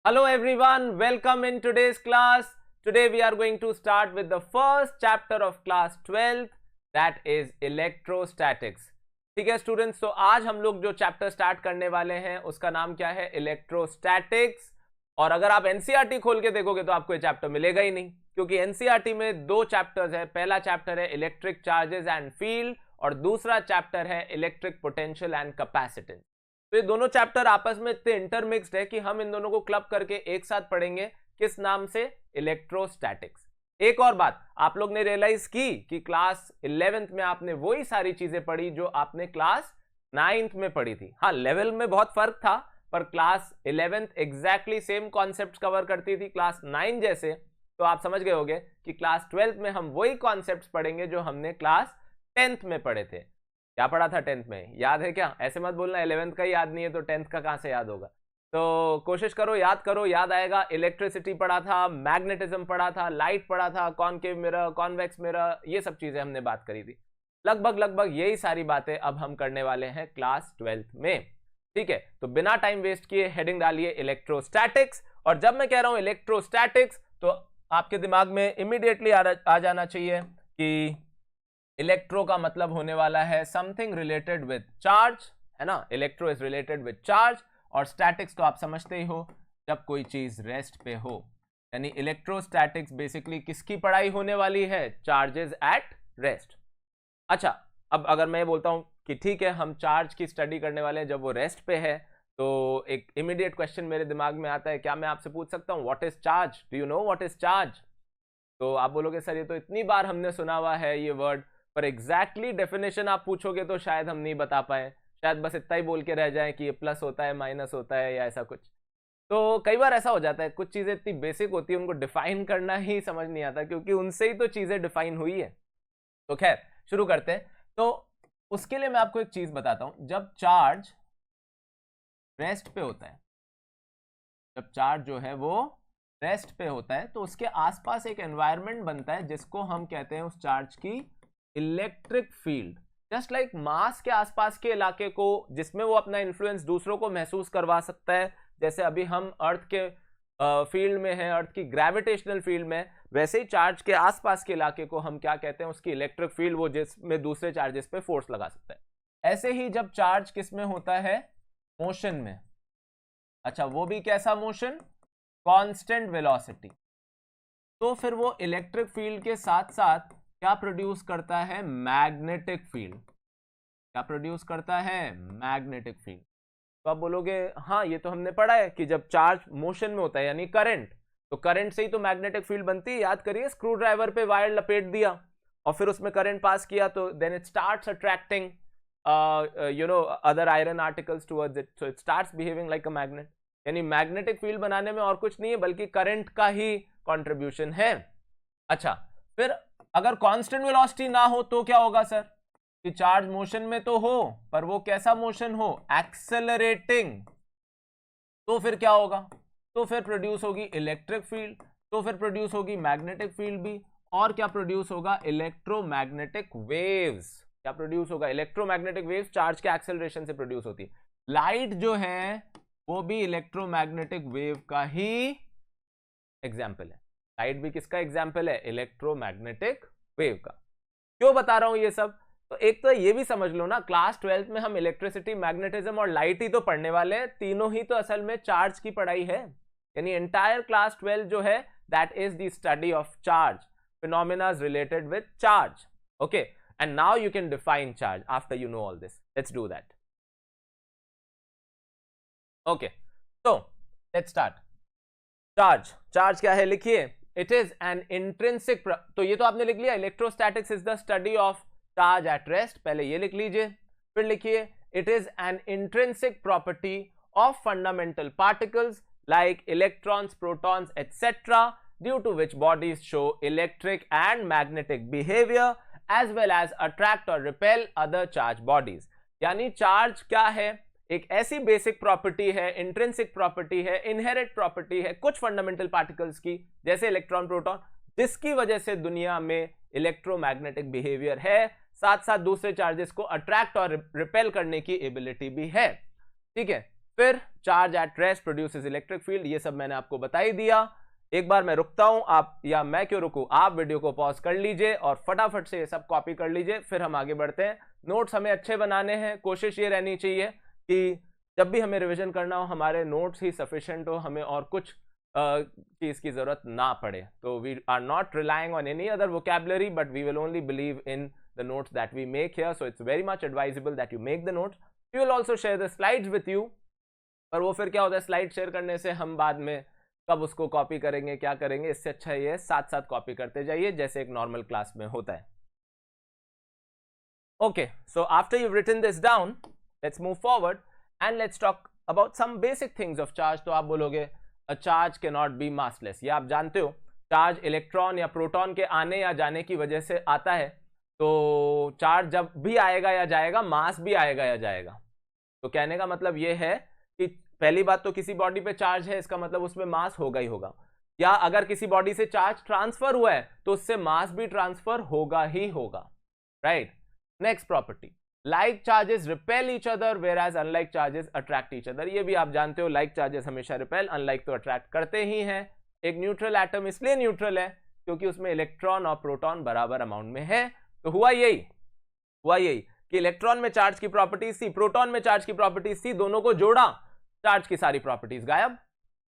Hello everyone, welcome in today's class. Today we are going to start with the first chapter of class 12th, that is electrostatics. ठीक है students, तो आज हम लोग जो chapter start करने वाले हैं उसका नाम क्या है? इलेक्ट्रोस्टैटिक्स। और अगर आप एनसीईआरटी खोल के देखोगे तो आपको ये चैप्टर मिलेगा ही नहीं, क्योंकि एनसीईआरटी में दो चैप्टर्स है। पहला चैप्टर है इलेक्ट्रिक चार्जेस एंड फील्ड और दूसरा चैप्टर है इलेक्ट्रिक पोटेंशियल एंड कैपेसिटेंस। तो ये दोनों चैप्टर आपस में इतने इंटरमिक्स्ड है कि हम इन दोनों को क्लब करके एक साथ पढ़ेंगे। किस नाम से? इलेक्ट्रोस्टैटिक्स। एक और बात आप लोग ने रियलाइज की कि क्लास 11th में आपने वही सारी चीजें पढ़ी जो आपने क्लास 9th में पढ़ी थी। हाँ, लेवल में बहुत फर्क था, पर class 11th exactly same concept cover करती थी क्लास 9 जैसे। तो आप समझ गए होंगे कि क्लास 12th में हम वही कॉन्सेप्ट्स पढ़ेंगे जो हमने क्लास 10th में पढ़े थे। क्या पढ़ा था 10th में, याद है क्या? ऐसे मत बोलना 11th का ही याद नहीं है तो 10th का कहां से याद होगा। तो कोशिश करो, याद आएगा। इलेक्ट्रिसिटी पढ़ा था, मैग्नेटिज्म पढ़ा था, लाइट पढ़ा था, कॉनकेव मिरर, कॉन्वेक्स मिरर, ये सब चीजें हमने बात करी थी। लगभग यही सारी बातें अब हम करने वाले हैं क्लास 12th में। ठीक है, तो बिना टाइम वेस्ट किए हेडिंग डालिए इलेक्ट्रोस्टैटिक्स। और जब मैं कह रहा हूं इलेक्ट्रोस्टैटिक्स तो आपके दिमाग में इमीडिएटली आ जाना चाहिए कि इलेक्ट्रो का मतलब होने वाला है समथिंग रिलेटेड विद चार्ज, है ना। Electro is related with charge. और स्टैटिक्स तो आप समझते ही हो, जब कोई चीज रेस्ट पे हो। यानी इलेक्ट्रोस्टैटिक्स बेसिकली किसकी पढ़ाई होने वाली है? Charges at rest. अच्छा, अब अगर मैं बोलता हूं कि ठीक है हम चार्ज की स्टडी करने वाले हैं जब वो रेस्ट पे है, तो एक इमीडिएट क्वेश्चन मेरे दिमाग में आता है, क्या मैं आपसे पूछ सकता हूं what is charge? Do you know what is charge? तो आप बोलोगे सर ये तो इतनी बार हमने सुना हुआ है ये वर्ड, पर एग्जैक्टली डेफिनेशन आप पूछोगे तो शायद हम नहीं बता पाए। शायद बस इतना ही बोल के रह जाए कि ये प्लस होता है, माइनस होता है, या ऐसा कुछ। तो कई बार ऐसा हो जाता है, कुछ चीजें इतनी बेसिक होती है उनको डिफाइन करना ही समझ नहीं आता, क्योंकि उनसे ही तो चीजें डिफाइन हुई है। तो खैर शुरू करते हैं। तो उसके लिए मैं आपको एक चीज बताता हूं। जब चार्ज रेस्ट पे होता है, जब चार्ज जो है वो रेस्ट पे होता है, तो उसके आसपास एक एनवायरनमेंट बनता है जिसको हम कहते हैं उस चार्ज की electric field. Just like mass के आसपास के इलाके को जिसमें वो अपना इन्फ्लुएंस दूसरों को महसूस करवा सकता है, जैसे अभी हम अर्थ के फील्ड में है, अर्थ की ग्रेविटेशनल फील्ड में, वैसे ही चार्ज के आसपास के इलाके को हम क्या कहते हैं? उसकी इलेक्ट्रिक फील्ड, वो जिसमें दूसरे चार्जेस पे फोर्स लगा सकता है। ऐसे ही जब चार्ज किस में होता है? मोशन में। अच्छा, वो भी कैसा मोशन? Constant velocity. तो फिर वो इलेक्ट्रिक फील्ड के साथ साथ क्या प्रोड्यूस करता है? Magnetic field. क्या प्रोड्यूस करता है? Magnetic field. तो आप बोलोगे हाँ ये तो हमने पढ़ा है कि जब चार्ज मोशन में होता है यानी करंट, तो करंट से ही तो मैग्नेटिक फील्ड बनती है। याद करिए, स्क्रू ड्राइवर पे वायर लपेट दिया और फिर उसमें करंट पास किया तो then it starts attracting other iron articles towards it, so it starts behaving like a magnet. यानी मैग्नेटिक फील्ड बनाने में और कुछ नहीं है बल्कि करंट का ही कंट्रीब्यूशन है। अच्छा, फिर अगर कांस्टेंट वेलोसिटी ना हो तो क्या होगा सर? कि चार्ज मोशन में तो हो, पर वो कैसा मोशन हो? एक्सेलरेटिंग। तो फिर क्या होगा? तो फिर प्रोड्यूस होगी इलेक्ट्रिक फील्ड, तो फिर प्रोड्यूस होगी मैग्नेटिक फील्ड भी, और क्या प्रोड्यूस होगा? Electromagnetic waves. क्या प्रोड्यूस होगा? इलेक्ट्रोमैग्नेटिक वेव्स चार्ज के एक्सेलरेशन से प्रोड्यूस होती है। लाइट जो है वो भी इलेक्ट्रोमैग्नेटिक वेव का ही एग्जाम्पल है। लाइट भी किसका एग्जाम्पल है? इलेक्ट्रोमैग्नेटिक वेव का। क्यों बता रहा हूं ये सब? तो एक तो ये भी समझ लो ना, क्लास 12th में हम इलेक्ट्रिसिटी, मैग्नेटिज्म और लाइट ही तो पढ़ने वाले हैं। तीनों ही तो असल में चार्ज की पढ़ाई है। यानी एंटायर क्लास 12 जो है that is the study of charge, phenomena related with charge. Okay, and now you can define charge after you know all this. Let's do that. Okay, तो लेट्स स्टार्ट। चार्ज क्या है? लिखिए, it is an intrinsic. तो ये तो आपने लिख लिया, electrostatics is the study of charge at rest, पहले ये लिख लीजिए। फिर लिखिए, it is an intrinsic property of fundamental particles like electrons, protons etcetera, due to which bodies show electric and magnetic behaviour as well as attract और repel other charge bodies. यानी charge क्या है? एक ऐसी बेसिक प्रॉपर्टी है, intrinsic property है, inherent property है कुछ फंडामेंटल पार्टिकल्स की, जैसे इलेक्ट्रॉन, प्रोटॉन, जिसकी वजह से दुनिया में इलेक्ट्रोमैग्नेटिक बिहेवियर है, साथ साथ दूसरे चार्जेस को अट्रैक्ट और रिपेल करने की एबिलिटी भी है। ठीक है, फिर charge at rest produces electric field, ये सब मैंने आपको बता ही दिया। एक बार मैं रुकता हूं, आप या मैं क्यों रुकूं, आप वीडियो को पॉज कर लीजिए और फटाफट से ये सब कॉपी कर लीजिए, फिर हम आगे बढ़ते हैं। नोट्स हमें अच्छे बनाने हैं, कोशिश ये रहनी चाहिए कि जब भी हमें रिवीजन करना हो हमारे नोट्स ही सफिशिएंट हो, हमें और कुछ चीज की जरूरत ना पड़े। तो we are not relying on any other vocabulary but we will only believe in the notes that we make here, so it's very much advisable that you make the notes. We will also share the slides with you, पर वो फिर क्या होता है, slide share करने से हम बाद में कब उसको कॉपी करेंगे, क्या करेंगे, इससे अच्छा ये साथ साथ कॉपी करते जाइए जैसे एक नॉर्मल क्लास में होता है। Okay, so after you've written this down, let's move forward and let's talk about some basic things of charge. तो आप बोलोगे a charge cannot be massless, ये आप जानते हो, चार्ज इलेक्ट्रॉन या प्रोटॉन के आने या जाने की वजह से आता है। तो चार्ज जब भी आएगा या जाएगा, मास भी आएगा या जाएगा। तो कहने का मतलब ये है कि पहली बात तो किसी बॉडी पे चार्ज है, इसका मतलब उसमें मास होगा ही होगा, या अगर किसी बॉडी से चार्ज ट्रांसफर हुआ है तो उससे मास भी ट्रांसफर होगा ही होगा, right. Next property, like charges repel each other whereas unlike charges attract each other. ये भी आप जानते हो, लाइक चार्जेस हमेशा रिपेल, अनलाइक तो अट्रैक्ट करते ही हैं। एक न्यूट्रल एटम इसलिए न्यूट्रल है क्योंकि उसमें इलेक्ट्रॉन और प्रोटॉन बराबर अमाउंट में है। तो हुआ यही कि इलेक्ट्रॉन में चार्ज की प्रॉपर्टीज थी, प्रोटॉन में चार्ज की प्रॉपर्टीज थी, दोनों को जोड़ा, चार्ज की सारी प्रॉपर्टीज गायब।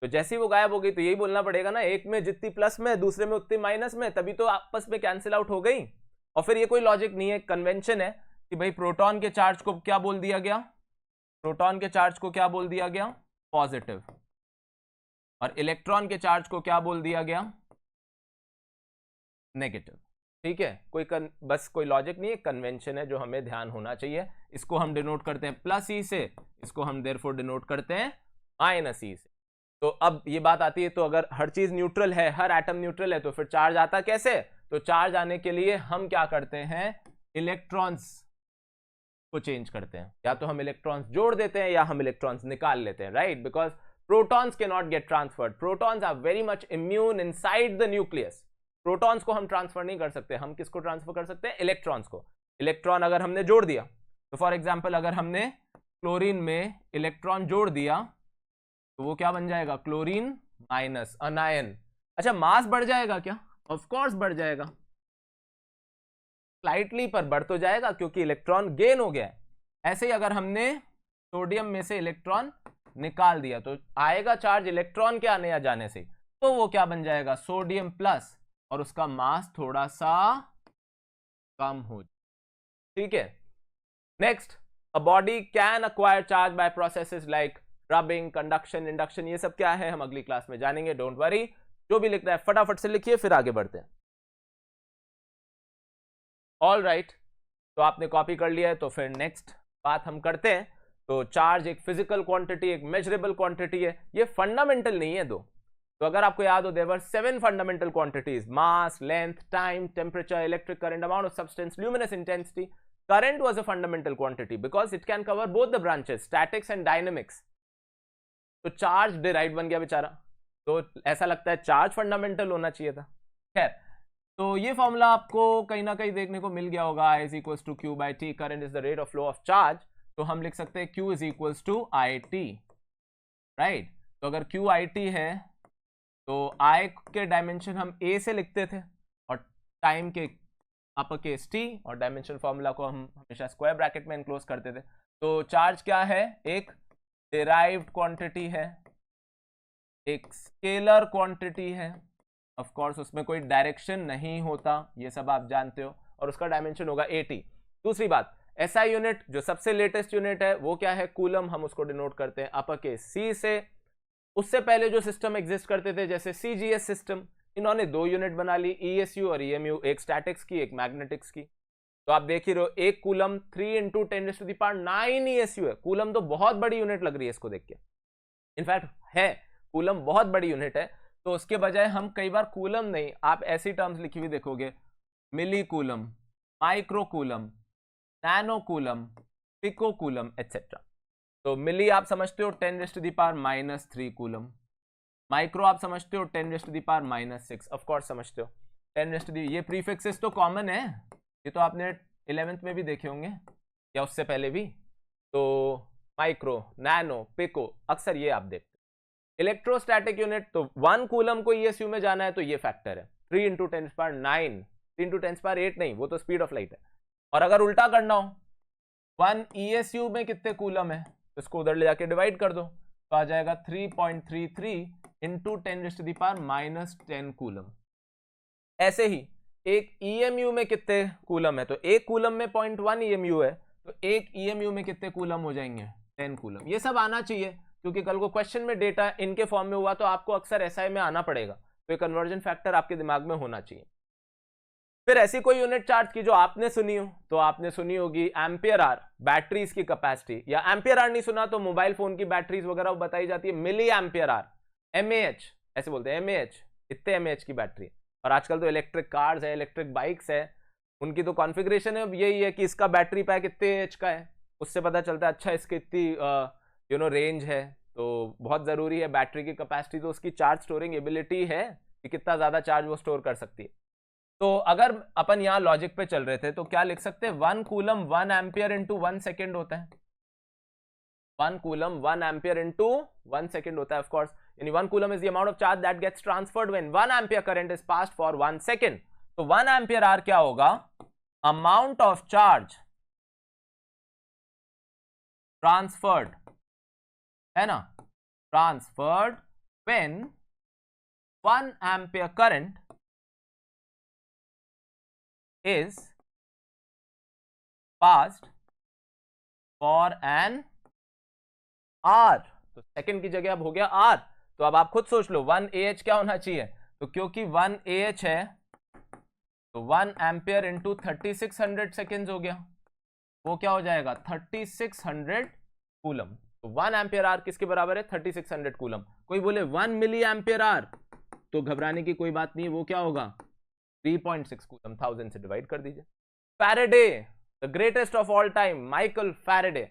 तो जैसे ही वो गायब हो गई तो यही बोलना पड़ेगा ना, एक में जितनी प्लस में दूसरे में उतनी माइनस में, तभी तो आपस में कैंसिल आउट हो गई। और फिर ये कोई लॉजिक नहीं है, कन्वेंशन है कि भाई प्रोटॉन के चार्ज को क्या बोल दिया गया, प्रोटॉन के चार्ज को क्या बोल दिया गया, पॉजिटिव, और इलेक्ट्रॉन के चार्ज को क्या बोल दिया गया, नेगेटिव। ठीक है, बस कोई लॉजिक नहीं है, कन्वेंशन है जो हमें ध्यान होना चाहिए। इसको हम डिनोट करते हैं प्लस ई से, इसको हम देयरफॉर डिनोट करते हैं माइनस ई से। तो अब ये बात आती है, तो अगर हर चीज न्यूट्रल है, हर एटम न्यूट्रल है, तो फिर चार्ज आता कैसे। तो चार्ज आने के लिए हम क्या करते हैं, इलेक्ट्रॉन्स को चेंज करते हैं, या तो हम इलेक्ट्रॉन्स जोड़ देते हैं या हम इलेक्ट्रॉन्स निकाल लेते हैं, right. Because protons can not get transferred, protons are very much immune inside the nucleus. Protons को हम ट्रांसफर नहीं कर सकते, हम किसको ट्रांसफर कर सकते हैं, इलेक्ट्रॉन्स को। इलेक्ट्रॉन अगर हमने जोड़ दिया, तो फॉर एग्जांपल अगर हमने क्लोरीन में इलेक्ट्रॉन जोड़ दिया तो वो क्या बन जाएगा, क्लोरीन माइनस अनायन। अच्छा, मास बढ़ जाएगा क्या, ऑफ कोर्स बढ़ जाएगा, स्लाइटली पर बढ़ तो जाएगा क्योंकि इलेक्ट्रॉन गेन हो गया है। ऐसे ही अगर हमने सोडियम में से इलेक्ट्रॉन निकाल दिया तो आएगा चार्ज इलेक्ट्रॉन के आने या जाने से, तो वो क्या बन जाएगा, सोडियम प्लस, और उसका मास थोड़ा सा कम हो। ठीक है, next, a body can acquire charge by processes like rubbing, conduction, induction. ये सब क्या है हम अगली क्लास में जानेंगे, डोंट वरी। जो भी लिखना है फटाफट से लिखिए, फिर आगे बढ़ते हैं। ऑल राइट, तो आपने कॉपी कर लिया है, तो फिर नेक्स्ट बात हम करते हैं। तो चार्ज एक फिजिकल क्वांटिटी, एक मेजरेबल क्वांटिटी है, ये फंडामेंटल नहीं है दो। तो अगर आपको याद हो, there were 7 fundamental quantities, mass, length, time, temperature, electric current, amount of substance, luminous intensity. Current was a fundamental quantity because it can cover both the branches, statics and dynamics. तो charge derived बन गया बेचारा, तो ऐसा लगता है charge fundamental होना चाहिए था। खैर, तो ये फॉर्मूला आपको कहीं ना कहीं देखने को मिल गया होगा, I is equals to Q by T, current is the rate of flow of charge. तो हम लिख सकते हैं Q is equals to IT, right. तो अगर Q IT है तो I के डायमेंशन हम A से लिखते थे, और टाइम के अपर केस T, और डायमेंशन फॉर्मूला को हम हमेशा स्क्वायर ब्रैकेट में एनक्लोज करते थे। तो चार्ज क्या है, एक डिराइव्ड क्वांटिटी है, एक स्केलर क्वांटिटी है, ऑफ कोर्स उसमें कोई डायरेक्शन नहीं होता, ये सब आप जानते हो, और उसका डायमेंशन होगा 80। दूसरी बात, SI यूनिट जो सबसे लेटेस्ट यूनिट है वो क्या है, कूलम, हम उसको डिनोट करते हैं अपर केस C से। उससे पहले जो सिस्टम एग्जिस्ट करते थे जैसे CGS सिस्टम, इन्होंने 2 यूनिट बना ली, ESU और EMU, एक स्टैटिक्स की एक मैग्नेटिक्स की। तो आप देख ही रहे हो, एक कूलम 3 × 10⁹ ESU है। कूलम तो बहुत बड़ी यूनिट लग रही है इसको देख के, इनफैक्ट है, कूलम बहुत बड़ी यूनिट है। तो उसके बजाय हम कई बार कूलम नहीं, आप ऐसी टर्म्स लिखी हुई देखोगे, milli coulomb, micro coulomb, nano coulomb, pico coulomb etcetera. तो मिली आप समझते हो 10⁻³ कूलम, माइक्रो आप समझते हो 10⁻⁻6, ऑफ कोर्स समझते हो 10⁻, ये प्रीफिक्सेस तो कॉमन है, ये तो आपने 11th में भी देखे होंगे या उससे पहले भी। तो माइक्रो, नैनो, पिको, अक्सर ये आप देखते हैं। इलेक्ट्रोस्टैटिक यूनिट, तो 1 कूलम को ईएसयू में जाना है तो ये फैक्टर है 3 × 10⁹, 3 × 10⁸ नहीं, वो तो स्पीड ऑफ लाइट है। और अगर उल्टा करना हो 1 ईएसयू में कितने कूलम है तो इसको उधर ले जाके डिवाइड कर दो तो आ जाएगा 3.33 × 10⁻⁻10 कूलम। ऐसे ही एक ईएमयू में कितने कूलम है, तो एक कूलम में 0.1 ईएमयू है तो एक ईएमयू में कितने कूलम हो जाएंगे, 10 कूलम। ये सब आना चाहिए क्योंकि कल को क्वेश्चन में डेटा इनके फॉर्म में हुआ तो आपको अक्सर एसआई में आना पड़ेगा, तो ये कन्वर्जन फैक्टर आपके दिमाग में होना चाहिए। फिर ऐसी कोई यूनिट चार्ज की जो आपने सुनी हो, तो आपने सुनी होगी एम्पियर आर, बैटरीज की कैपेसिटी, या एम्पियर आर नहीं सुना तो मोबाइल फोन की बैटरीज वगैरह बताई जाती है मिली एम्पियर आर, एमएएच ऐसे बोलते हैं, एमएएच, इतने एमएएच की बैटरी। और आजकल तो इलेक्ट्रिक कार्स है, इलेक्ट्रिक बाइक्स है, उनकी तो कॉन्फ़िगरेशन है यही है कि इसका बैटरी पैक इतने एच का है, उससे पता चलता है अच्छा इसकी इतनी रेंज है। तो बहुत ज़रूरी है बैटरी की कैपेसिटी, तो उसकी चार्ज स्टोरिंग एबिलिटी है कि कितना ज़्यादा चार्ज वो स्टोर कर सकती है। तो अगर अपन यहाँ लॉजिक पे चल रहे थे तो क्या लिख सकते हैं, 1 कूलम 1 एम्पियर इंटू 1 सेकेंड होता है, 1 कूलम 1 एम्पियर इंटू 1 सेकेंड होता है, ऑफ कोर्स, यानी 1 coulomb is the amount of charge that gets transferred when 1 ampere current is passed for 1 second. तो 1 एम्पियर आर क्या होगा, अमाउंट ऑफ चार्ज ट्रांसफर्ड, है ना, transferred when 1 ampere current is passed for an hour। तो second की जगह अब हो गया आर, तो अब आप खुद सोच लो 1 AH क्या होना चाहिए, तो क्योंकि 1 AH है तो 1 एम्पियर इंटू 3600 सेकेंड्स हो गया, वो क्या हो जाएगा 3600 कूलम। तो 1 एम्पियर आर किसके बराबर है, 3600 कूलम। कोई बोले 1 मिली एम्पियर आर, तो घबराने की कोई बात नहीं, वो क्या होगा 3.6 कूलम, 1000 से डिवाइड कर दीजिए। Faraday, the greatest of all time, Michael Faraday,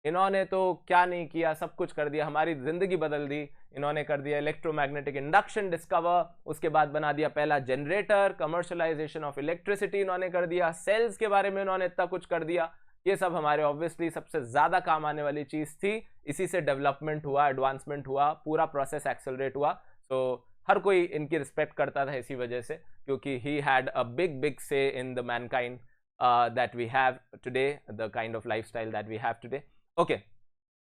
इन्होंने तो क्या नहीं किया, सब कुछ कर दिया, हमारी जिंदगी बदल दी। इन्होंने कर दिया इलेक्ट्रोमैग्नेटिक इंडक्शन डिस्कवर, उसके बाद बना दिया पहला जनरेटर, कमर्शलाइजेशन ऑफ इलेक्ट्रिसिटी इन्होंने कर दिया, सेल्स के बारे में इन्होंने इतना कुछ कर दिया। ये सब हमारे ऑब्वियसली सबसे ज्यादा काम आने वाली चीज थी, इसी से डेवलपमेंट हुआ, एडवांसमेंट हुआ, पूरा प्रोसेस एक्सेलरेट हुआ। सो हर कोई इनकी रिस्पेक्ट करता था इसी वजह से, क्योंकि he had a big say in the mankind that we have today, the kind of lifestyle that we have today. Okay,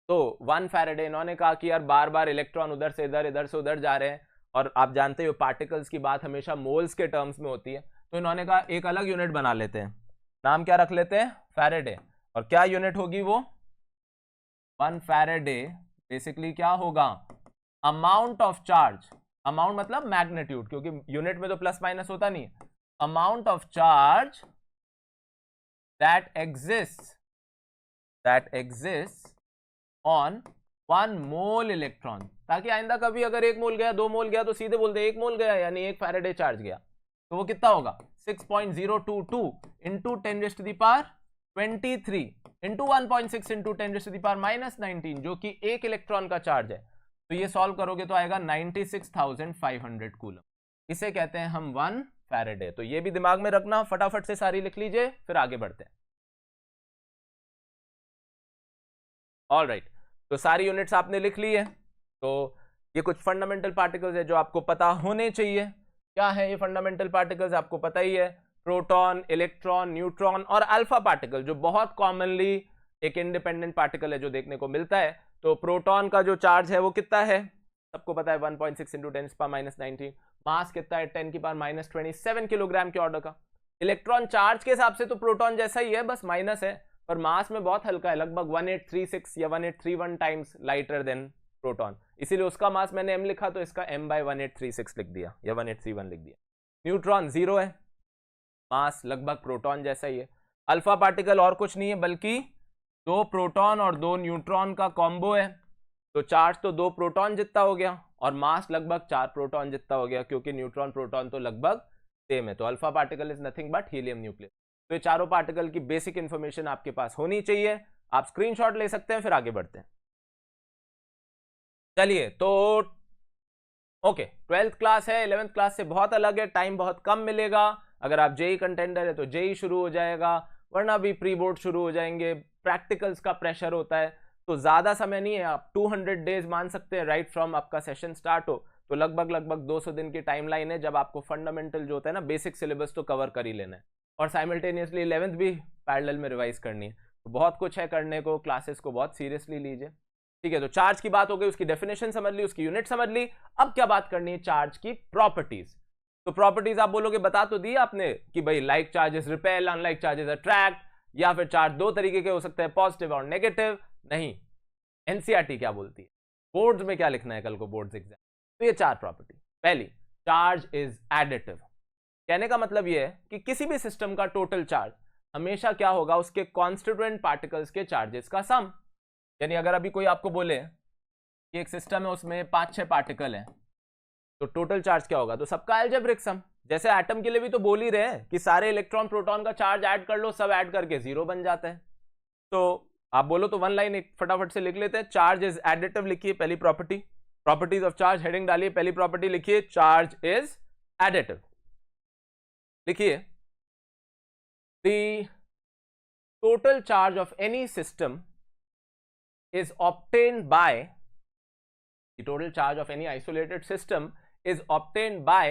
तो 1 फैराडे, इन्होंने कहा कि यार बार बार इलेक्ट्रॉन उधर से इधर, इधर से उधर जा रहे हैं, और आप जानते हो पार्टिकल्स की बात हमेशा मोल्स के टर्म्स में होती है, तो इन्होंने कहा एक अलग यूनिट बना लेते हैं, नाम क्या रख लेते हैं, फैराडे। और क्या यूनिट होगी वो, 1 फैराडे बेसिकली क्या होगा, अमाउंट ऑफ चार्ज, अमाउंट मतलब मैग्नीट्यूड, क्योंकि यूनिट में तो प्लस माइनस होता नहीं है, amount of charge that exist on 1 mole electron, ताकि आइंदा कभी अगर 1 मोल गया, 2 मोल गया तो सीधे बोलते 1 मोल गया, यानी 1 फैराडे चार्ज गया। तो वो कितना होगा 6.022 इंटू 10⁻23 इंटू 1.6 इंटू 10⁻⁻19, जो कि 1 इलेक्ट्रॉन का चार्ज है। तो ये सॉल्व करोगे तो आएगा 96,500 कूलम, इसे कहते हैं हम 1 फैराडे। तो ये भी दिमाग में रखना, फटाफट से सारी लिख लीजिए, फिर आगे बढ़ते हैं। ऑल राइट, तो सारी यूनिट्स आपने लिख ली है। तो ये कुछ फंडामेंटल पार्टिकल्स है जो आपको पता होने चाहिए। क्या है ये फंडामेंटल पार्टिकल्स, आपको पता ही है, प्रोटॉन, इलेक्ट्रॉन, न्यूट्रॉन और अल्फा पार्टिकल, जो बहुत कॉमनली एक इंडिपेंडेंट पार्टिकल है जो देखने को मिलता है। तो प्रोटॉन का जो चार्ज है वो कितना है, सबको पता है 1.6 इंटू 10⁻⁻19, मास कितना है 10⁻⁻27 किलोग्राम के ऑर्डर का। इलेक्ट्रॉन चार्ज के हिसाब से तो प्रोटॉन जैसा ही है, बस माइनस है, पर मास में बहुत हल्का है, लगभग 1836 या 1831 टाइम्स लाइटर देन प्रोटॉन, इसीलिए उसका मास मैंने m लिखा, तो इसका m/1836 लिख दिया या 1831 लिख दिया। न्यूट्रॉन 0 है, मास लगभग प्रोटॉन जैसा ही है। अल्फा पार्टिकल और कुछ नहीं है बल्कि 2 प्रोटॉन और 2 न्यूट्रॉन का कॉम्बो है, तो चार्ज तो 2 प्रोटॉन जितना हो गया और मास लगभग 4 प्रोटॉन जितना हो गया, क्योंकि न्यूट्रॉन प्रोटॉन तो लगभग सेम है। तो alpha particle is nothing but helium nucleus. तो ये चारों पार्टिकल की बेसिक इंफॉर्मेशन आपके पास होनी चाहिए, आप स्क्रीनशॉट ले सकते हैं, फिर आगे बढ़ते हैं। चलिए, तो ओके, 12th क्लास है, 11th क्लास से बहुत अलग है, टाइम बहुत कम मिलेगा। अगर आप जेई कंटेंडर है तो जेई शुरू हो जाएगा, वरना भी प्री बोर्ड शुरू हो जाएंगे, प्रैक्टिकल्स का प्रेशर होता है, तो ज्यादा समय नहीं है, आप 200 डेज मान सकते हैं राइट फ्रॉम आपका सेशन स्टार्ट हो, तो लगभग 200 दिन की टाइमलाइन है जब आपको फंडामेंटल जो होता है ना बेसिक सिलेबस तो कवर कर ही लेना है, और साइमल्टेनियसली 11th भी पैरेलल में रिवाइज करनी है। तो बहुत कुछ है करने को, क्लासेस को बहुत सीरियसली लीजिए, ठीक है। तो चार्ज की बात हो गई, उसकी डेफिनेशन समझ ली, उसकी यूनिट समझ ली। अब क्या बात करनी है, चार्ज की प्रॉपर्टीज। तो प्रॉपर्टीज आप बोलोगे बता तो दी आपने कि भाई like charges repel, unlike charges attract, या फिर चार्ज दो तरीके के हो सकते हैं, पॉजिटिव और नेगेटिव। नहीं, एनसीईआरटी क्या बोलती है, बोर्ड्स में क्या लिखना है कल को बोर्ड्स एग्जाम। तो ये चार प्रॉपर्टी। पहली, चार्ज इज एडिटिव। कहने का मतलब ये है कि किसी भी सिस्टम का टोटल चार्ज हमेशा क्या होगा, उसके कॉन्स्टिट्यूएंट पार्टिकल्स के चार्जेस का सम। यानी अगर अभी कोई आपको बोले कि एक सिस्टम है उसमें 5-6 पार्टिकल हैं, तो टोटल चार्ज क्या होगा, तो सबका अलजेब्रिक सम। जैसे एटम के लिए भी तो बोल ही रहे हैं कि सारे इलेक्ट्रॉन प्रोटॉन का चार्ज ऐड कर लो, सब ऐड करके 0 बन जाता है। तो आप बोलो तो वन लाइन एक फटाफट से लिख लेते हैं, चार्ज इज एडिटिव लिखिए पहली property, properties of charge heading डालिए, पहली प्रॉपर्टी लिखिए चार्ज इज एडिटिव। लिखिए, the total charge of any system is obtained by, the total charge of any isolated system is obtained by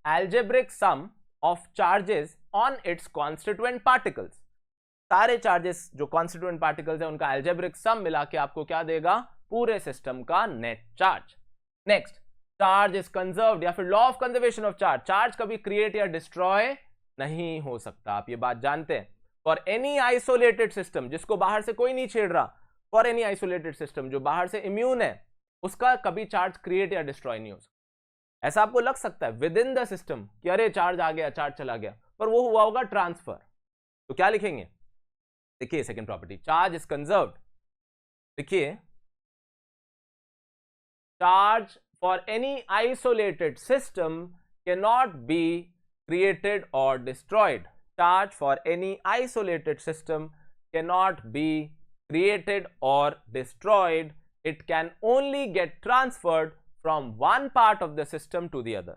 algebraic sum of charges on its constituent particles। सारे charges जो constituent particles है उनका algebraic sum मिला के आपको क्या देगा, पूरे सिस्टम का net charge. Next, charge is conserved, या फिर law of conservation of charge, charge कभी क्रिएट या डिस्ट्रॉय नहीं हो सकता, आप ये बात जानते हैं। फॉर एनी आइसोलेटेड सिस्टम, जिसको बाहर से कोई नहीं छेड़ रहा, फॉर एनी आइसोलेटेड सिस्टम जो बाहर से इम्यून है, उसका कभी चार्ज क्रिएट या डिस्ट्रॉय नहीं हो सकता। ऐसा आपको लग सकता है विद इन द सिस्टम कि अरे चार्ज आ गया, चार्ज चला गया, पर वो हुआ होगा ट्रांसफर। तो क्या लिखेंगे, देखिए second property, charge is conserved. देखिए, charge for any isolated system can not be created और destroyed. Charge for any isolated system can not be created or destroyed, it can only get transferred from one part of the system to the other.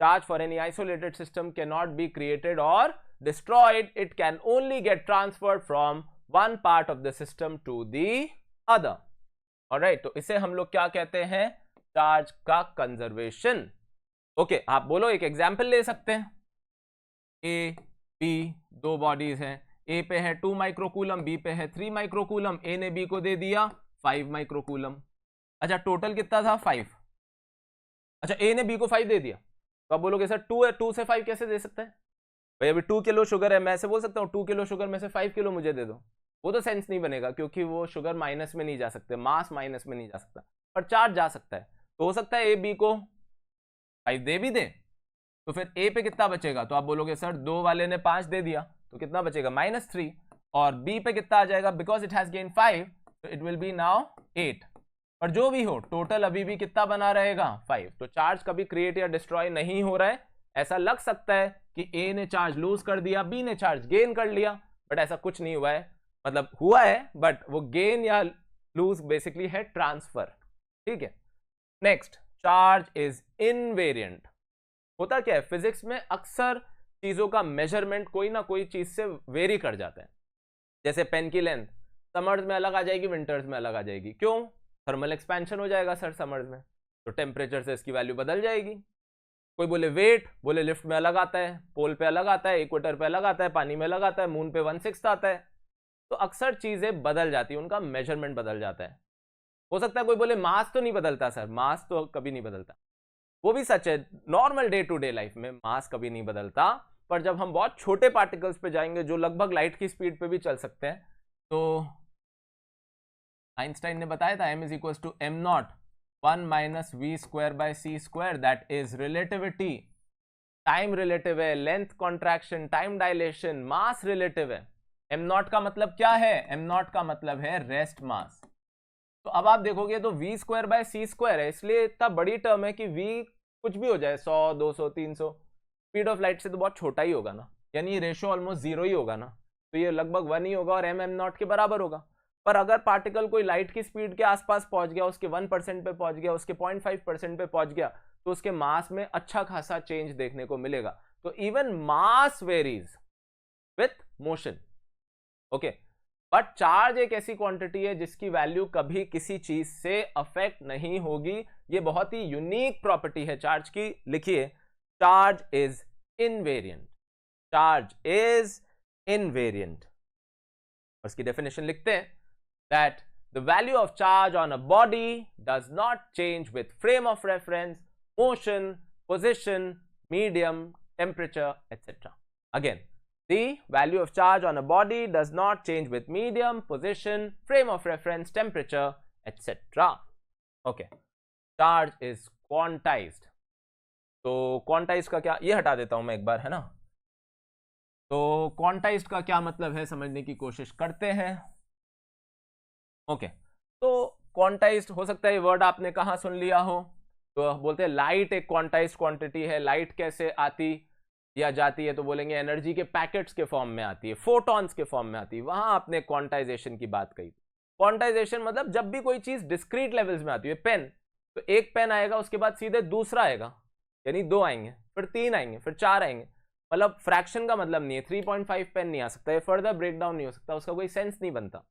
Charge for any isolated system cannot be created or destroyed, it can only get transferred from one part of the system to the other. Alright, तो इसे हम लोग क्या कहते हैं, charge का conservation. Okay, आप बोलो एक एग्जाम्पल ले सकते हैं, ए बी दो बॉडीज हैं, ए पे है 2 माइक्रोकूलम, बी पे है 3 माइक्रोकूलम, ए ने बी को दे दिया 5 माइक्रोकूलम। अच्छा, टोटल कितना था 5। अच्छा, ए ने बी को 5 दे दिया, तो आप बोलोगे सर 2 है, 2 से 5 कैसे दे सकता है भाई, अभी 2 किलो शुगर है, मैं ऐसे बोल सकता हूँ 2 किलो शुगर में से 5 किलो मुझे दे दो, वो तो सेंस नहीं बनेगा, क्योंकि वो शुगर माइनस में नहीं जा सकते, मास माइनस में नहीं जा सकता, पर चार्ज जा सकता है। तो हो सकता है ए बी को 5 दे भी दे, तो फिर ए पे कितना बचेगा, तो आप बोलोगे सर 2 वाले ने 5 दे दिया, तो कितना बचेगा -3, और बी पे कितना आ जाएगा, बिकॉज इट हैज गेन 5, तो इट विल बी नाउ 8। पर जो भी हो, टोटल अभी भी कितना बना रहेगा 5। तो चार्ज कभी क्रिएट या डिस्ट्रॉय नहीं हो रहा है। ऐसा लग सकता है कि ए ने चार्ज लूज कर दिया, बी ने चार्ज गेन कर लिया, बट ऐसा कुछ नहीं हुआ है, मतलब हुआ है बट वो गेन या लूज बेसिकली है ट्रांसफर, ठीक है। Next, charge is invariant. होता क्या है, फिजिक्स में अक्सर चीजों का मेजरमेंट कोई ना कोई चीज से वेरी कर जाता है। जैसे पेन की लेंथ समर्स में अलग आ जाएगी, विंटर्स में अलग आ जाएगी, क्यों, थर्मल एक्सपेंशन हो जाएगा सर समर्स में, तो टेम्परेचर से इसकी वैल्यू बदल जाएगी। कोई बोले वेट, बोले लिफ्ट में अलग आता है, पोल पे अलग आता है, इक्वेटर पे अलग आता है, पानी में अलग आता है, मून पे 1/6 आता है। तो अक्सर चीजें बदल जाती है, उनका मेजरमेंट बदल जाता है। हो सकता है कोई बोले मास तो नहीं बदलता सर, मास तो कभी नहीं बदलता, वो भी सच है, normal day to day life में मास कभी नहीं बदलता, पर जब हम बहुत छोटे पार्टिकल्स पे जाएंगे जो लगभग लाइट की स्पीड पे भी चल सकते हैं, तो आइंस्टाइन ने बताया था m is equal to m0 1 - v²/c², that is relativity. Time relative है, length contraction, time dilation, mass relative है। m0 का मतलब क्या है, m0 का मतलब है रेस्ट मास। तो अब आप देखोगे तो v²/c² है, इसलिए इतना बड़ी टर्म है कि v कुछ भी हो जाए, 100 200 300, स्पीड ऑफ लाइट से तो बहुत छोटा ही होगा ना, यानी रेशियो ऑलमोस्ट 0 ही होगा ना, तो ये लगभग 1 ही होगा और m0 के बराबर होगा। पर अगर पार्टिकल कोई लाइट की स्पीड के आसपास पहुंच गया, उसके 1% पे पहुंच गया, उसके 0.5% पे पहुंच गया, तो उसके मास में अच्छा खासा चेंज देखने को मिलेगा। तो even mass varies with motion, okay, but charge एक ऐसी क्वांटिटी है जिसकी वैल्यू कभी किसी चीज से अफेक्ट नहीं होगी। ये बहुत ही यूनिक प्रॉपर्टी है चार्ज की। लिखिए, charge is invariant. Charge is invariant. उसकी डेफिनेशन लिखते हैं, that the value of charge on a body does not change with frame of reference, motion, position, medium, temperature etcetera. Again, the value of charge on a body does not change with medium, position, frame of reference, temperature, etc. Okay, charge is quantized. तो quantized का क्या, ये हटा देता हूं मैं एक बार, है ना। तो quantized का क्या मतलब है समझने की कोशिश करते हैं। ओके, तो quantized हो सकता है ये वर्ड आपने कहाँ सुन लिया हो, तो बोलते हैं लाइट एक quantized क्वांटिटी है। लाइट कैसे आती या जाती है, तो बोलेंगे एनर्जी के पैकेट्स के फॉर्म में आती है, फोटॉन्स के फॉर्म में आती है। वहां आपने क्वांटाइजेशन की बात कही। क्वांटाइजेशन मतलब जब भी कोई चीज डिस्क्रीट लेवल्स में आती है, पेन, तो एक पेन आएगा, उसके बाद सीधे दूसरा आएगा, यानी 2 आएंगे, फिर 3 आएंगे, फिर 4 आएंगे। मतलब फ्रैक्शन का मतलब नहीं है, 3.5 पेन नहीं आ सकता, ये फर्दर ब्रेकडाउन नहीं हो सकता, उसका कोई सेंस नहीं बनता।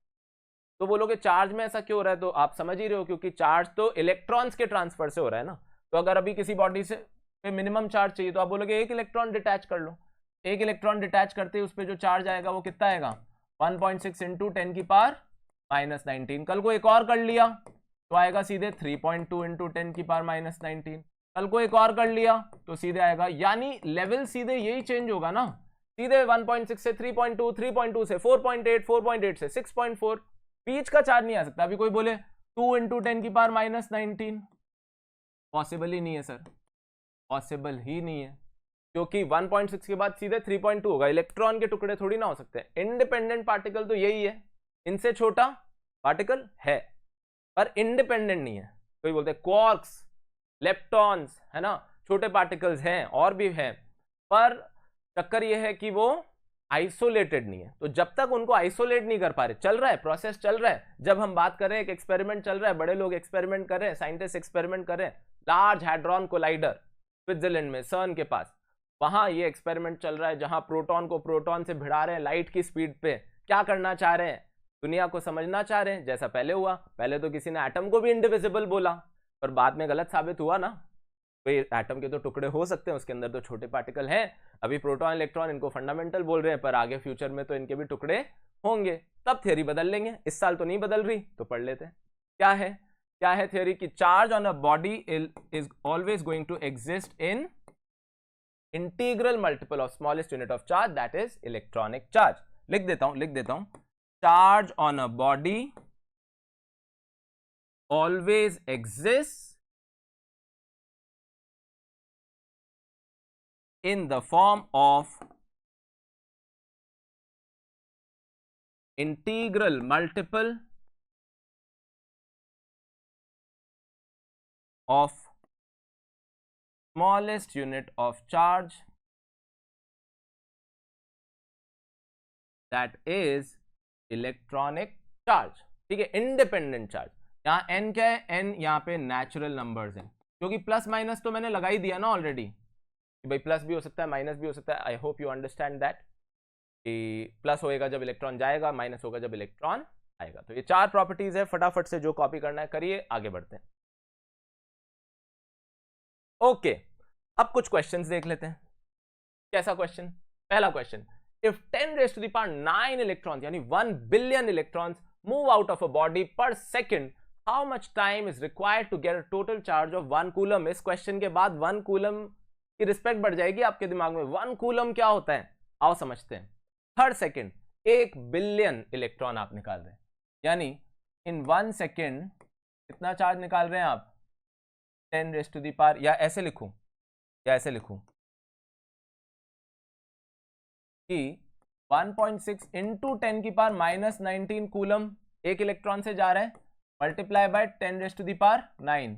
तो बोलोगे चार्ज में ऐसा क्यों हो रहा है, तो आप समझ ही रहे हो, क्योंकि चार्ज तो इलेक्ट्रॉन्स के ट्रांसफर से हो रहा है ना। तो अगर अभी किसी बॉडी से मिनिमम चार्ज चाहिए, तो आप बोलोगे 1 इलेक्ट्रॉन डिटैच कर लो। 1 इलेक्ट्रॉन डिटैच करते ही उस पर जो चार्ज आएगा वो कितना आएगा, 1.6 इंटू 10 की पावर -19। कल को एक और कर लिया तो आएगा सीधे 3.2 इंटू 10 की पावर -19। कल को एक और कर लिया तो सीधे आएगा, यानी लेवल सीधे यही चेंज होगा ना, सीधे 1.6 से 3.2, 3.2 से 4.8, 4.8 से 6.4, बीच का चार्ज नहीं आ सकता। अभी कोई बोले 2 इंटू 10 की पावर -19, पॉसिबल ही नहीं है सर, पॉसिबल ही नहीं है, क्योंकि 1.6 के बाद सीधे 3.2 होगा। इलेक्ट्रॉन के टुकड़े थोड़ी ना हो सकते हैं, इंडिपेंडेंट पार्टिकल तो यही है, इनसे छोटा पार्टिकल है पर इंडिपेंडेंट नहीं है। कोई बोलते हैं क्वार्क्स, लेप्टॉन्स, है ना, छोटे पार्टिकल्स हैं और भी हैं, पर चक्कर यह है कि वो आइसोलेटेड नहीं है। तो जब तक उनको आइसोलेट नहीं कर पा रहे, चल रहा है प्रोसेस, चल रहा है। जब हम बात कर रहे हैं, एक एक्सपेरिमेंट चल रहा है, बड़े लोग एक्सपेरिमेंट कर रहे हैं, साइंटिस्ट एक्सपेरिमेंट कर रहे हैं, लार्ज हैड्रॉन कोलाइडर स्विट्जरलैंड में, सर्न के पास, वहां ये एक्सपेरिमेंट चल रहा है, जहां प्रोटॉन को प्रोटॉन से भिड़ा रहे हैं लाइट की स्पीड पे। क्या करना चाह रहे हैं, दुनिया को समझना चाह रहे हैं, जैसा पहले हुआ। पहले तो किसी ने एटम को भी इनडिविजिबल बोला, पर बाद में गलत साबित हुआ ना। कोई एटम के तो टुकड़े हो सकते हैं, उसके अंदर तो छोटे पार्टिकल हैं। अभी प्रोटॉन इलेक्ट्रॉन इनको फंडामेंटल बोल रहे हैं, पर आगे फ्यूचर में तो इनके भी टुकड़े होंगे, तब थ्योरी बदल लेंगे। इस साल तो नहीं बदल रही, तो पढ़ लेते हैं। क्या है थ्योरी की, charge on a body is always going to exist in integral multiple of smallest unit of charge, that is electronic charge. लिख देता हूं, charge on a body always exist in the form of integral multiple of smallest unit of charge, that is electronic charge। ठीक है, independent charge. यहाँ n क्या है, n यहाँ पे नेचुरल नंबर्स हैं, क्योंकि प्लस माइनस तो मैंने लगा ही दिया ना ऑलरेडी, भाई प्लस भी हो सकता है, माइनस भी हो सकता है। I hope you understand that, कि प्लस होएगा जब इलेक्ट्रॉन जाएगा, माइनस होगा जब इलेक्ट्रॉन आएगा। तो ये 4 प्रॉपर्टीज है, फटाफट से जो कॉपी करना है करिए, आगे बढ़ते हैं। ओके, अब कुछ क्वेश्चंस देख लेते हैं। कैसा क्वेश्चन, पहला question, if 10 raised to the power 9 electrons यानी 1 billion electrons move out of a body per second, how much time is required to get a total charge of 1 coulomb. इस question के बाद 1 coulomb की respect बढ़ जाएगी आपके दिमाग में। 1 कूलम क्या होता है, आओ समझते हैं। हर सेकेंड 1 बिलियन इलेक्ट्रॉन आप निकाल रहे हैं, यानी इन 1 सेकेंड कितना चार्ज निकाल रहे हैं आप, 10 raised to the power, या ऐसे लिखूं कि 1.6 इंटू 10 की पावर -19 कूलम एक इलेक्ट्रॉन से जा रहा है, multiply by 10 raised to the power 9,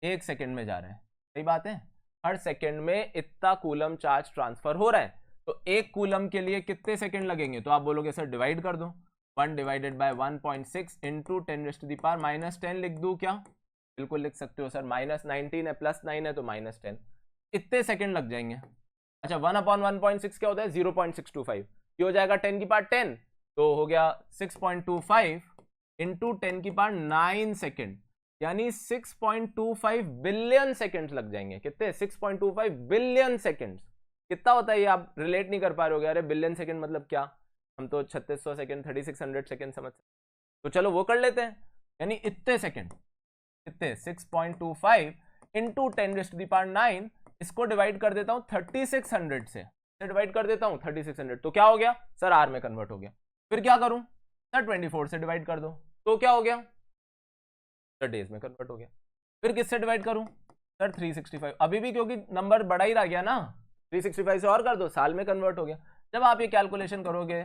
1 second में जा रहा है। सही बात है, हर सेकेंड में इतना कूलम चार्ज ट्रांसफर हो रहा है। तो 1 कूलम के लिए कितने सेकेंड लगेंगे, तो आप बोलोगे सर डिवाइड कर दो, 1 divided by 1.6 into 10 raised to the power -10 लिख दूं क्या, बिल्कुल लिख सकते हो सर। -19 है प्लस 9 है तो -10, इतने सेकेंड लग जाएंगे। अच्छा, 1/1.6 क्या होता है, 0.625, ये हो जाएगा 10 की पावर 10, तो हो गया 6.25 इंटू 10⁹ सेकेंड, यानी 6.25 बिलियन सेकेंड लग जाएंगे। कितने? 6.25 बिलियन सेकेंड। कितना होता है ये आप रिलेट नहीं कर पा रहे हो, अरे बिलियन सेकेंड मतलब क्या, हम तो 3600 सेकेंड 3600 सेकेंड समझ सकते, तो चलो वो कर लेते हैं। यानी इतने सेकेंड, कितने? 6.25 इंटू 10⁹, इसको डिवाइड कर देता हूं 3600 से डिवाइड कर देता हूं 3600, तो क्या हो गया सर? आर में कन्वर्ट हो गया। फिर क्या करूं सर? 24 से डिवाइड कर दो, तो क्या हो गया सर? डेज में कन्वर्ट हो गया। फिर किससे डिवाइड करूं सर? 365, अभी भी क्योंकि नंबर बड़ा ही रह गया ना, 365 से और कर दो, साल में कन्वर्ट हो गया। जब आप ये कैलकुलेशन करोगे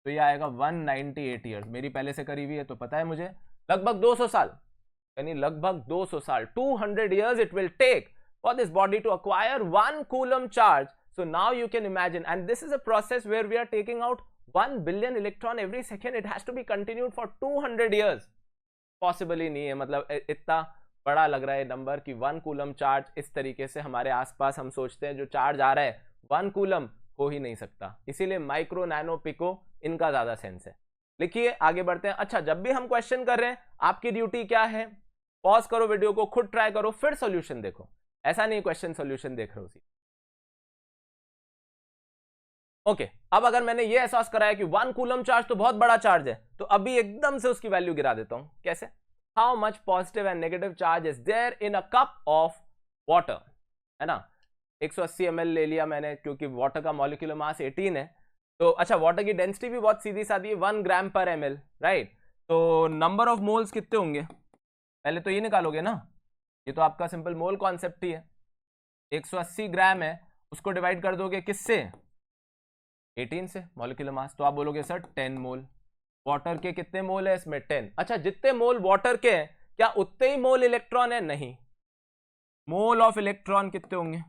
तो ये आएगा 198 ईयर्स। मेरी पहले से करी हुई है तो पता है मुझे, लगभग 200 साल, यानी लगभग 200 साल, 200 years it will take for this body to acquire 1 coulomb charge. So now you can imagine, and this is a process where we are taking out 1 billion electron every second. It has to be continued for 200 years. Possible ही नहीं है, मतलब इतना बड़ा लग रहा है number कि 1 coulomb charge इस तरीके से हमारे आसपास हम सोचते हैं जो चार्ज आ रहा है 1 कूलम हो ही नहीं सकता। इसीलिए माइक्रो, नैनो, पिको इनका ज्यादा सेंस है। लिखिए, आगे बढ़ते हैं। अच्छा, जब भी हम क्वेश्चन कर रहे हैं आपकी ड्यूटी क्या है? पॉज करो वीडियो को, खुद ट्राई करो, फिर सॉल्यूशन देखो। ऐसा नहीं क्वेश्चन सॉल्यूशन देख रहे हो। ओके, अब अगर मैंने ये एहसास कराया कि 1 कूलम चार्ज तो बहुत बड़ा चार्ज है, तो अभी एकदम से उसकी वैल्यू गिरा देता हूं। कैसे? How much positive and negative charge is there in a cup of water, है ना। 180 ml ले लिया मैंने, क्योंकि वाटर का मॉलिक्यूलर मास 18 है। तो अच्छा, वाटर की डेंसिटी भी बहुत सीधी सादी है, 1 ग्राम पर ml, राइट। तो नंबर ऑफ मोल्स कितने होंगे? पहले तो ये निकालोगे ना, ये तो आपका सिंपल मोल कॉन्सेप्ट ही है। 180 ग्राम है, उसको डिवाइड कर दोगे किससे? 18 से, मॉलिक्यूलर मास। तो आप बोलोगे सर 10 मोल। वाटर के कितने मोल है इसमें? 10। अच्छा, जितने मोल वाटर के हैं, क्या उतने ही मोल इलेक्ट्रॉन है? नहीं। मोल ऑफ इलेक्ट्रॉन कितने होंगे?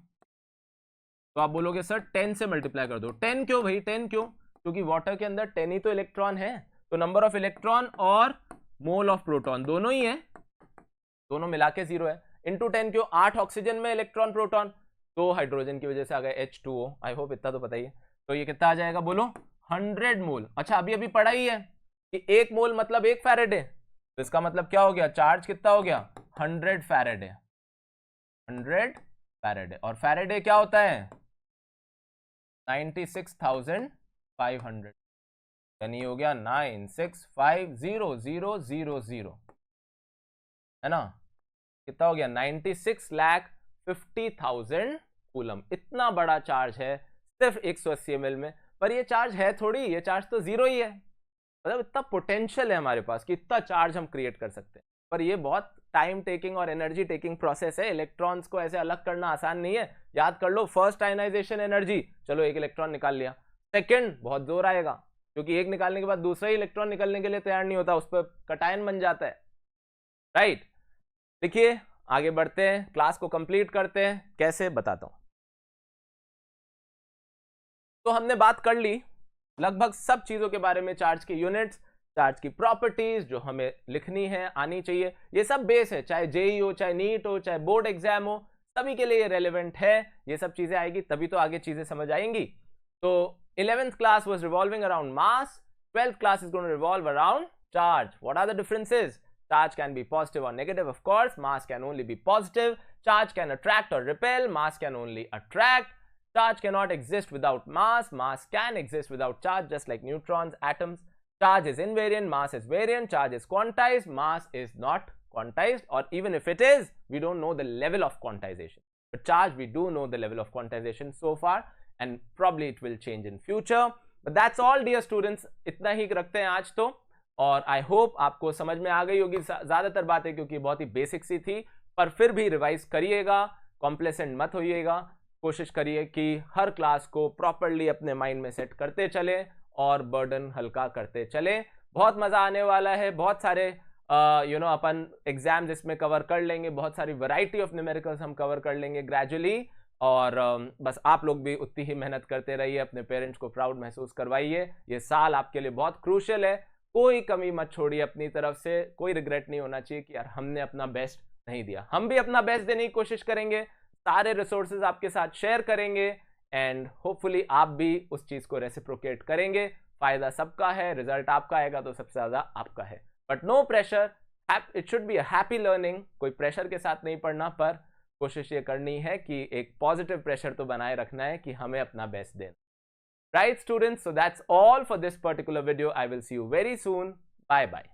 तो आप बोलोगे सर 10 से मल्टीप्लाई कर दो। 10 क्यों भाई? 10 क्यों? क्योंकि वाटर के अंदर 10 ही तो इलेक्ट्रॉन है, तो नंबर ऑफ इलेक्ट्रॉन और मोल ऑफ प्रोटॉन दोनों ही है, दोनों मिला के 0 है। इंटू 10 क्यों? 8 ऑक्सीजन में इलेक्ट्रॉन प्रोटॉन, 2 हाइड्रोजन की वजह से आ गए H2O। आई होप इतना तो पता ही है। तो ये कितना आ जाएगा बोलो? 100 मोल। अच्छा, अभी अभी पढ़ा ही है कि 1 मोल मतलब 1 फैरेडे, तो इसका मतलब क्या हो गया? चार्ज कितना हो गया? 100 फैरेडे। 100 फैरेडे, और फैरेडे क्या होता है? 96,500, यानी हो गया 965000, है ना। कितना हो गया? 96,50,000 कूलम। इतना बड़ा चार्ज है सिर्फ 180 ml में। पर ये चार्ज है थोड़ी, ये चार्ज तो 0 ही है। मतलब इतना पोटेंशियल है हमारे पास कि इतना चार्ज हम क्रिएट कर सकते हैं, पर ये बहुत टाइम टेकिंग और एनर्जी टेकिंग प्रोसेस है। इलेक्ट्रॉन्स को ऐसे अलग करना आसान नहीं है। याद कर लो, फर्स्ट आयनाइजेशन एनर्जी, चलो एक इलेक्ट्रॉन निकाल लिया। सेकंड बहुत जोर आएगा, क्योंकि एक निकालने के बाद दूसरा ही इलेक्ट्रॉन निकलने के लिए तैयार नहीं होता, उस पर कटायन बन जाता है, राइट। देखिए, आगे बढ़ते हैं, क्लास को कंप्लीट करते हैं। कैसे बताता हूं। तो हमने बात कर ली लगभग सब चीजों के बारे में, चार्ज के यूनिट्स, चार्ज की प्रॉपर्टीज जो हमें लिखनी है, आनी चाहिए। ये सब बेस है, चाहे जेई हो, चाहे नीट हो, चाहे बोर्ड एग्जाम हो, सभी के लिए ये रेलेवेंट है। ये सब चीजें आएगी तभी तो आगे चीजें समझ आएंगी। तो 11th class was revolving around mass, 12th class is going to revolve around charge. What are the differences? Charge can be positive or negative, of course. Mass can only be positive. Charge can attract or repel. Mass can only attract. Charge cannot exist without mass. Mass can exist without charge, just like neutrons, atoms. Charge is invariant, mass is variant. Charge is quantized, mass is not quantized, or even if it is, we don't know the level of quantization. But charge, we do know the level of quantization so far, and probably it will change in future. But that's all, dear students. इतना ही रखते हैं आज तो, और I hope आपको समझ में आ गई होगी ज्यादातर बातें, क्योंकि बहुत ही बेसिक सी थी। पर फिर भी रिवाइज करिएगा, कॉम्प्लेसेंट मत होइएगा। कोशिश करिए कि हर क्लास को प्रॉपरली अपने माइंड में सेट करते चले और बर्डन हल्का करते चले। बहुत मजा आने वाला है। बहुत सारे अपन एग्जाम्स इसमें कवर कर लेंगे, बहुत सारी वैरायटी ऑफ न्यूमेरिकल्स हम कवर कर लेंगे ग्रेजुअली। और बस आप लोग भी उतनी ही मेहनत करते रहिए, अपने पेरेंट्स को प्राउड महसूस करवाइए। ये साल आपके लिए बहुत क्रूशियल है, कोई कमी मत छोड़िए अपनी तरफ से। कोई रिग्रेट नहीं होना चाहिए कि यार हमने अपना बेस्ट नहीं दिया। हम भी अपना बेस्ट देने की कोशिश करेंगे, सारे रिसोर्सेज आपके साथ शेयर करेंगे, एंड होपफुली आप भी उस चीज को रेसिप्रोकेट करेंगे। फायदा सबका है, रिजल्ट आपका आएगा तो सबसे ज्यादा आपका है। But no pressure, it should be a happy learning. कोई प्रेशर के साथ नहीं पढ़ना, पर कोशिश ये करनी है कि एक पॉजिटिव प्रेशर तो बनाए रखना है कि हमें अपना बेस्ट देना। Right students, so that's all for this particular video. I will see you very soon. Bye bye.